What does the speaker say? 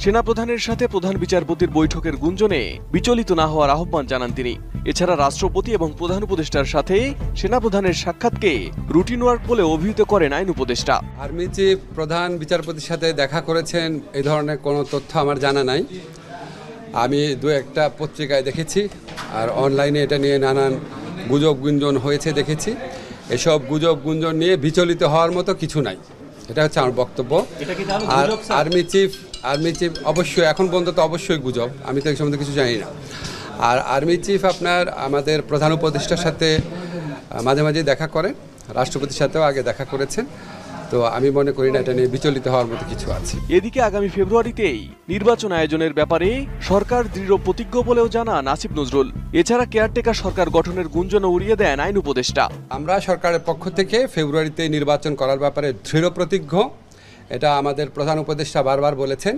সেনাপ্রধানের সাথে প্রধান বিচারপতির বৈঠকের গুঞ্জনে বিচলিত না হওয়ার আহ্বান জানান তিনি। এছাড়া রাষ্ট্রপতি এবং প্রধান উপদেষ্টার সাথে সেনাপ্রধানের সাক্ষাৎকে রুটিন ওয়ার্ক বলে অভিহিত করেন আইন উপদেষ্টা। আর্মি চিফ প্রধান বিচারপতির সাথে দেখা করেছেন এই ধরনের কোনো তথ্য আমার জানা নাই। আমি দু একটা পত্রিকায় দেখেছি, আর অনলাইনে এটা নিয়ে নানান গুজব গুঞ্জন হয়েছে দেখেছি। এসব গুজব গুঞ্জন নিয়ে বিচলিত হওয়ার মতো কিছু নাই, এটা হচ্ছে আমার বক্তব্য। আর আর্মি চিফ অবশ্যই এখন পর্যন্ত তো অবশ্যই গুজব, আমি তো এই সম্বন্ধে কিছু জানি না। আর আর্মি চিফ আপনার আমাদের প্রধান উপদেষ্টার সাথে মাঝে মাঝে দেখা করেন, রাষ্ট্রপতির সাথেও আগে দেখা করেছেন। তো আমি মনে করি না এটা নিয়ে বিচলিত হওয়ার মতো কিছু আছে। এদিকে আগামী ফেব্রুয়ারিতেই নির্বাচন আয়োজনের ব্যাপারে সরকার দৃঢ় প্রতিজ্ঞ বলেও জানান আসিফ নজরুল। এছাড়া কেয়ারটেকার সরকার গঠনের গুঞ্জনও উড়িয়ে দেন আইন উপদেষ্টা। আমরা সরকারের পক্ষ থেকে ফেব্রুয়ারিতে নির্বাচন করার ব্যাপারে দৃঢ় প্রতিজ্ঞ, এটা আমাদের প্রধান উপদেষ্টা বারবার বলেছেন।